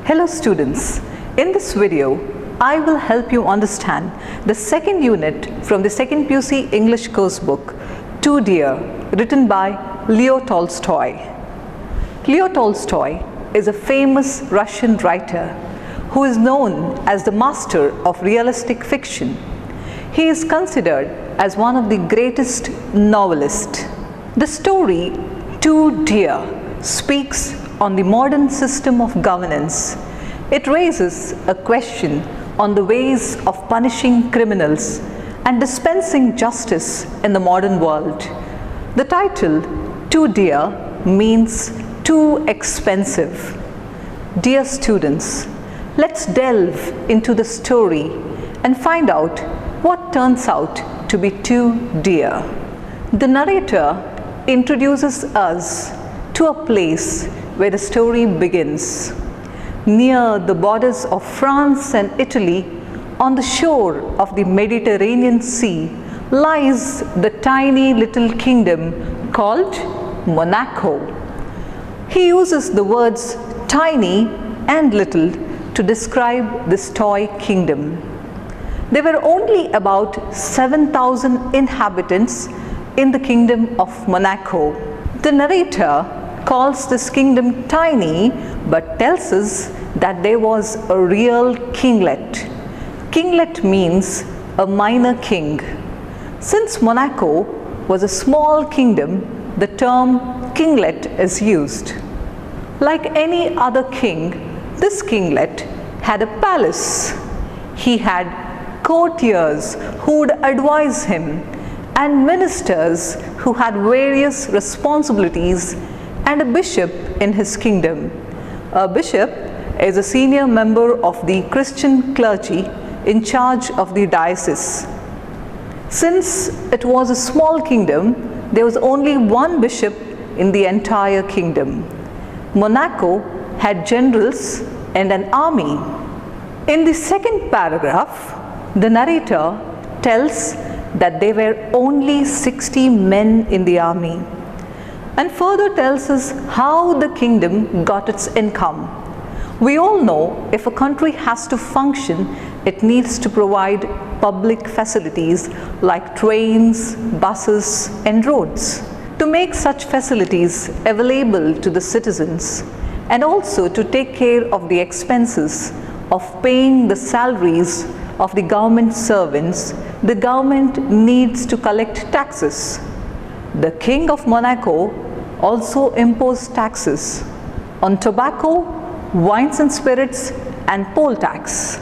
Hello students, in this video I will help you understand the second unit from the second PUC English course book, Two Deer, written by Leo Tolstoy. Leo Tolstoy is a famous Russian writer who is known as the master of realistic fiction. He is considered as one of the greatest novelists. The story Two Deer speaks on the modern system of governance. It raises a question on the ways of punishing criminals and dispensing justice in the modern world. The title Too Dear means too expensive. Dear students, let's delve into the story and find out what turns out to be too dear. The narrator introduces us to a place where the story begins. Near the borders of France and Italy, on the shore of the Mediterranean Sea, lies the tiny little kingdom called Monaco. He uses the words tiny and little to describe this toy kingdom. There were only about 7,000 inhabitants in the kingdom of Monaco. The narrator calls this kingdom tiny but tells us that there was a real kinglet. Kinglet means a minor king. Since Monaco was a small kingdom, the term kinglet is used. Like any other king, this kinglet had a palace. He had courtiers who would advise him and ministers who had various responsibilities and a bishop in his kingdom. A bishop is a senior member of the Christian clergy in charge of the diocese. Since it was a small kingdom, there was only one bishop in the entire kingdom. Monaco had generals and an army. In the second paragraph, the narrator tells that there were only 60 men in the army, and further tells us how the kingdom got its income. We all know if a country has to function, it needs to provide public facilities like trains, buses, and roads. To make such facilities available to the citizens and also to take care of the expenses of paying the salaries of the government servants, the government needs to collect taxes. The King of Monaco also imposed taxes on tobacco, wines and spirits, and poll tax,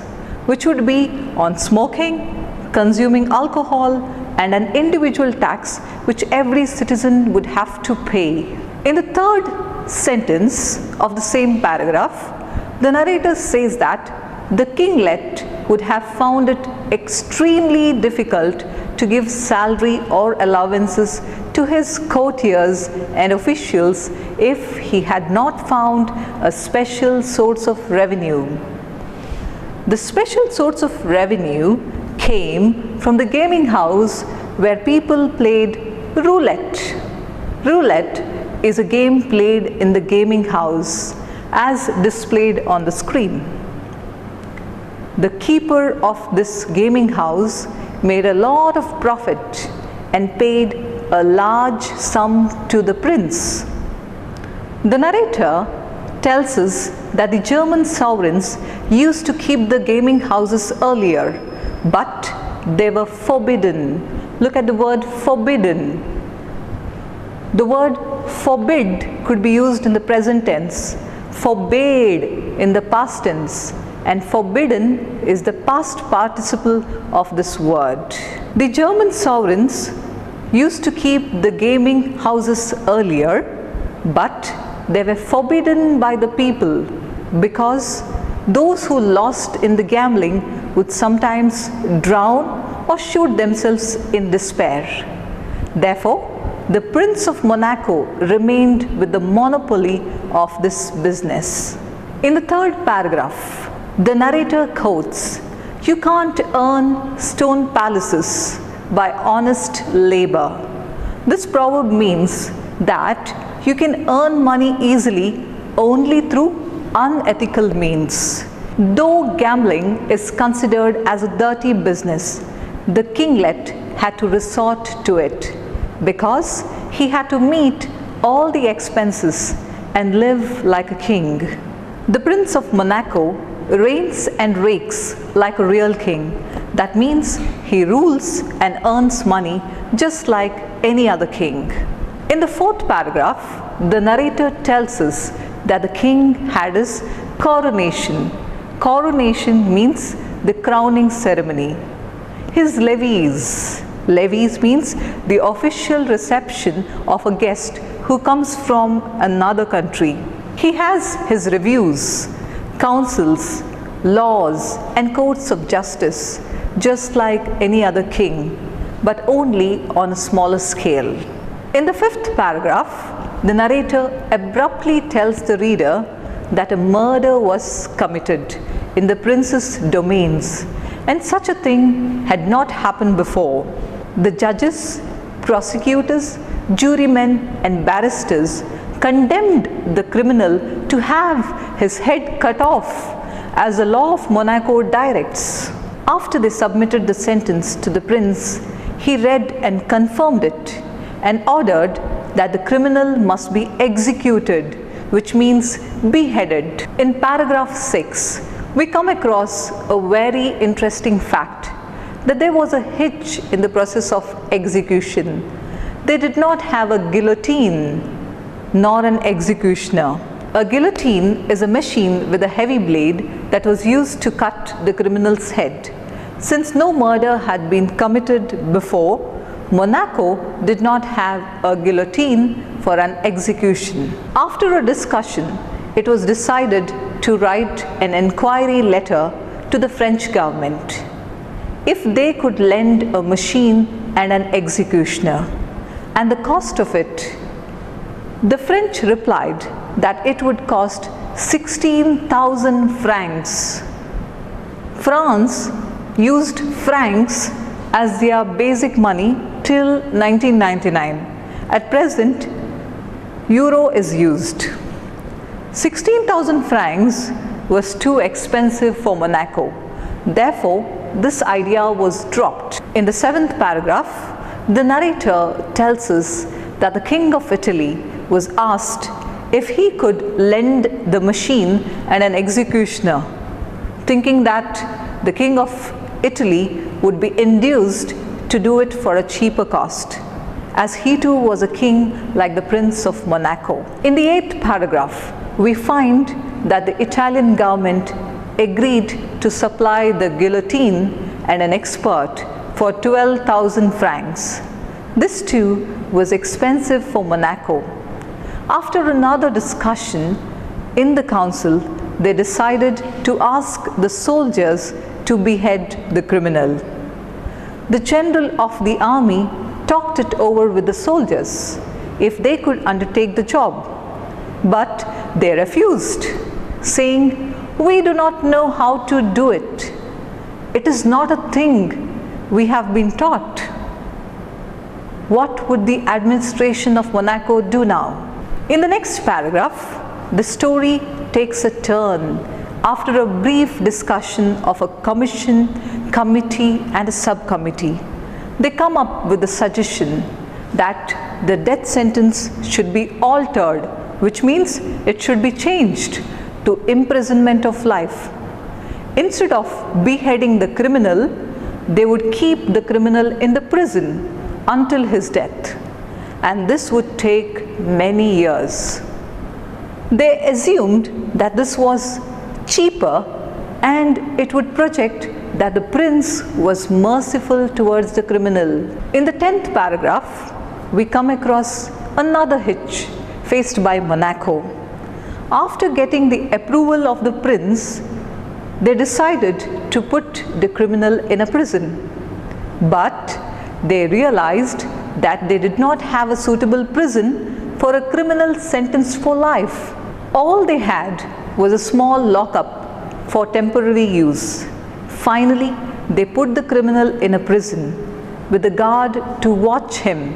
which would be on smoking, consuming alcohol, and an individual tax which every citizen would have to pay. In the third sentence of the same paragraph, the narrator says that the kinglet would have found it extremely difficult to give salary or allowances to his courtiers and officials if he had not found a special source of revenue. The special source of revenue came from the gaming house where people played roulette. Roulette is a game played in the gaming house as displayed on the screen. The keeper of this gaming house made a lot of profit and paid a large sum to the prince. The narrator tells us that the German sovereigns used to keep the gaming houses earlier, but they were forbidden. Look at the word forbidden. The word forbid could be used in the present tense, forbade in the past tense, and forbidden is the past participle of this word. The German sovereigns used to keep the gaming houses earlier, but they were forbidden by the people because those who lost in the gambling would sometimes drown or shoot themselves in despair. Therefore, the Prince of Monaco remained with the monopoly of this business. In the third paragraph, the narrator quotes, "You can't earn stone palaces by honest labor." This proverb means that you can earn money easily only through unethical means. Though gambling is considered as a dirty business, the kinglet had to resort to it because he had to meet all the expenses and live like a king. The Prince of Monaco reigns and rakes like a real king. That means he rules and earns money just like any other king. In the 4th paragraph, the narrator tells us that the king had his coronation. Coronation means the crowning ceremony. His levees. Levees means the official reception of a guest who comes from another country. He has his reviews, councils, laws and courts of justice just like any other king, but only on a smaller scale. In the 5th paragraph, the narrator abruptly tells the reader that a murder was committed in the prince's domains, and such a thing had not happened before. The judges, prosecutors, jurymen and barristers condemned the criminal to have his head cut off, as the law of Monaco directs. After they submitted the sentence to the prince, he read and confirmed it and ordered that the criminal must be executed, which means beheaded. In paragraph 6, we come across a very interesting fact that there was a hitch in the process of execution. They did not have a guillotine nor an executioner. A guillotine is a machine with a heavy blade that was used to cut the criminal's head. Since no murder had been committed before, Monaco did not have a guillotine for an execution. After a discussion, it was decided to write an inquiry letter to the French government if they could lend a machine and an executioner, and the cost of it. The French replied that it would cost 16,000 francs. France used francs as their basic money till 1999. At present, euro is used. 16,000 francs was too expensive for Monaco. Therefore, this idea was dropped. In the 7th paragraph, the narrator tells us that the King of Italy was asked if he could lend the machine and an executioner, thinking that the King of Italy would be induced to do it for a cheaper cost, as he too was a king like the Prince of Monaco. In the 8th paragraph, we find that the Italian government agreed to supply the guillotine and an expert for 12,000 francs. This too was expensive for Monaco. After another discussion in the council, they decided to ask the soldiers to behead the criminal. The general of the army talked it over with the soldiers if they could undertake the job, but they refused, saying, "We do not know how to do it. It is not a thing we have been taught." What would the administration of Monaco do now? In the next paragraph, the story takes a turn after a brief discussion of a commission, committee and a subcommittee. They come up with the suggestion that the death sentence should be altered, which means it should be changed to imprisonment of life. Instead of beheading the criminal, they would keep the criminal in the prison until his death, and this would take many years. They assumed that this was cheaper and it would project that the prince was merciful towards the criminal. In the 10th paragraph, we come across another hitch faced by Monaco. After getting the approval of the prince, they decided to put the criminal in a prison. But they realized that they did not have a suitable prison for a criminal sentenced for life. All they had was a small lockup for temporary use. Finally, they put the criminal in a prison with a guard to watch him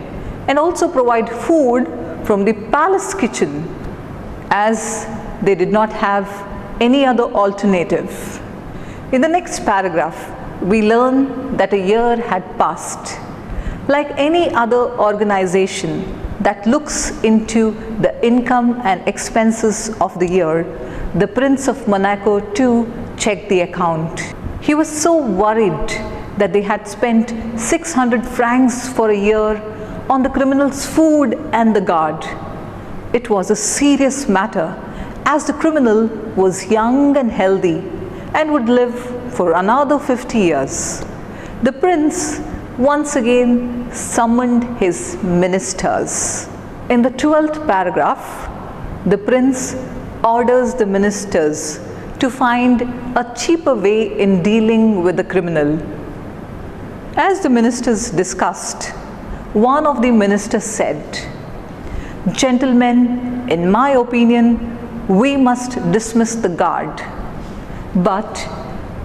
and also provide food from the palace kitchen, as they did not have any other alternative. In the next paragraph, we learn that a year had passed. Like any other organization that looks into the income and expenses of the year, the Prince of Monaco too checked the account. He was so worried that they had spent 600 francs for a year on the criminal's food and the guard. It was a serious matter, as the criminal was young and healthy and would live for another 50 years. The prince once again summoned his ministers. In the 12th paragraph, the prince orders the ministers to find a cheaper way in dealing with the criminal. As the ministers discussed, one of the ministers said, "Gentlemen, in my opinion, we must dismiss the guard." But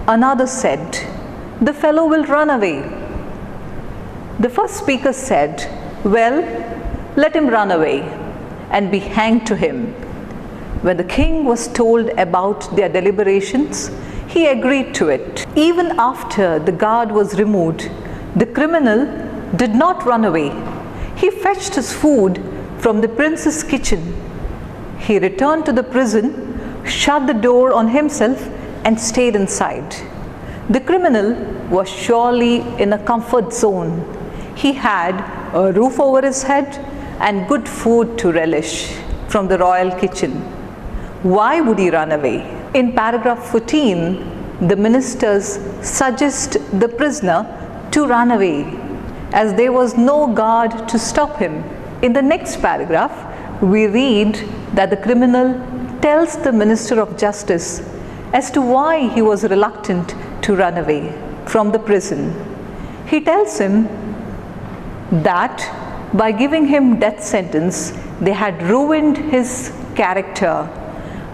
another said, "The fellow will run away." The first speaker said, "Well, let him run away and be hanged to him." When the king was told about their deliberations, he agreed to it. Even after the guard was removed, the criminal did not run away. He fetched his food from the prince's kitchen. He returned to the prison, shut the door on himself, and stayed inside. The criminal was surely in a comfort zone. He had a roof over his head and good food to relish from the royal kitchen. Why would he run away? In paragraph 14, the ministers suggest the prisoner to run away, as there was no guard to stop him. In the next paragraph, we read that the criminal tells the Minister of Justice as to why he was reluctant to run away from the prison. He tells him that by giving him death sentence, they had ruined his character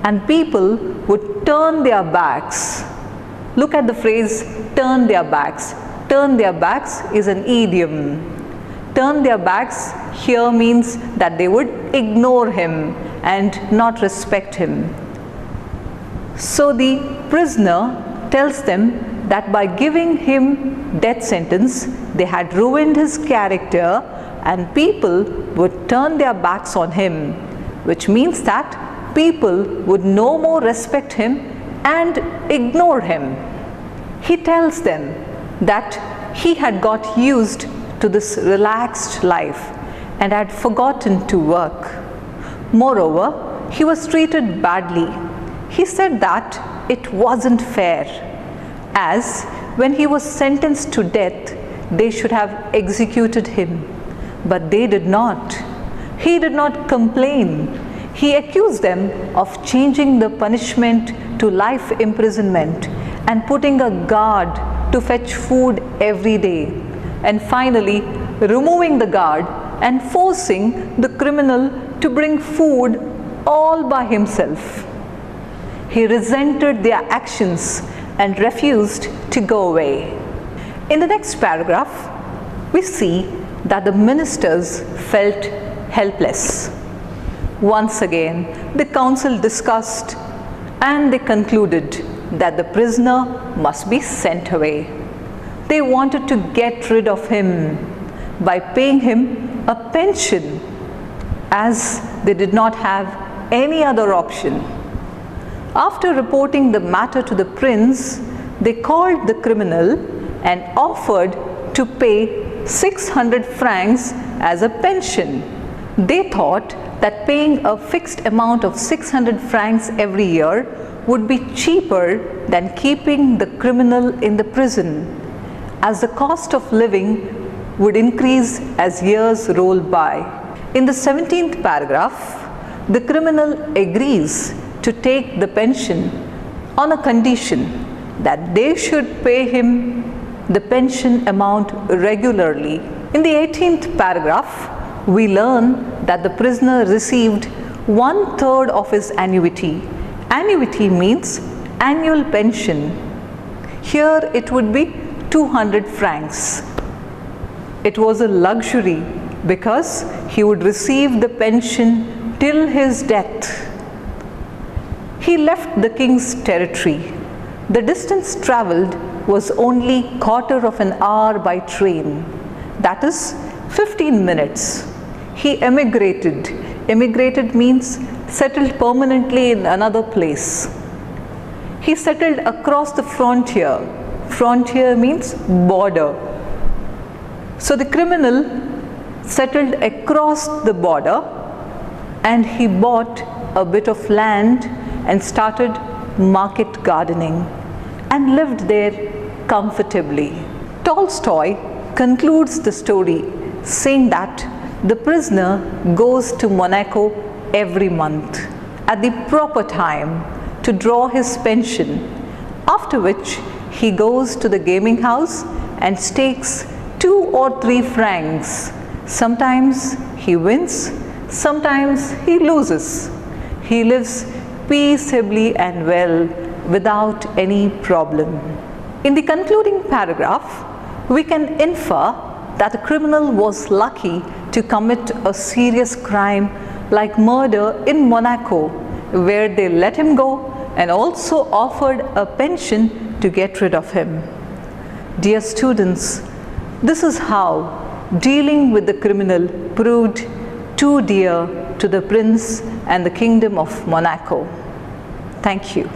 and people would turn their backs. Look at the phrase, turn their backs. Turn their backs is an idiom. Turn their backs here means that they would ignore him and not respect him. So the prisoner tells them that by giving him death sentence, they had ruined his character and people would turn their backs on him, which means that people would no more respect him and ignore him. He tells them that he had got used to this relaxed life and had forgotten to work. Moreover, he was treated badly. He said that it wasn't fair, as when he was sentenced to death, they should have executed him, but they did not. He did not complain. He accused them of changing the punishment to life imprisonment and putting a guard to fetch food every day, and finally removing the guard and forcing the criminal to bring food all by himself. He resented their actions and refused to go away. In the next paragraph, we see that the ministers felt helpless. Once again, the council discussed and they concluded that the prisoner must be sent away. They wanted to get rid of him by paying him a pension, as they did not have any other option. After reporting the matter to the prince, they called the criminal and offered to pay 600 francs as a pension. They thought that paying a fixed amount of 600 francs every year would be cheaper than keeping the criminal in the prison, as the cost of living would increase as years roll by. In the 17th paragraph, the criminal agrees to take the pension on a condition that they should pay him the pension amount regularly. In the 18th paragraph, we learn that the prisoner received 1/3 of his annuity. Annuity means annual pension. Here it would be 200 francs. It was a luxury because he would receive the pension till his death. He left the king's territory. The distance travelled was only quarter of an hour by train, that is 15 minutes. He emigrated. Emigrated means settled permanently in another place. He settled across the frontier. Frontier means border. So the criminal settled across the border and he bought a bit of land and started market gardening and lived there comfortably. Tolstoy concludes the story saying that the prisoner goes to Monaco every month at the proper time to draw his pension, after which he goes to the gaming house and stakes 2 or 3 francs. Sometimes he wins, sometimes he loses. He lives peaceably and well without any problem. In the concluding paragraph, we can infer that the criminal was lucky to commit a serious crime like murder in Monaco, where they let him go and also offered a pension to get rid of him. Dear students, this is how dealing with the criminal proved too dear to the prince and the kingdom of Monaco. Thank you.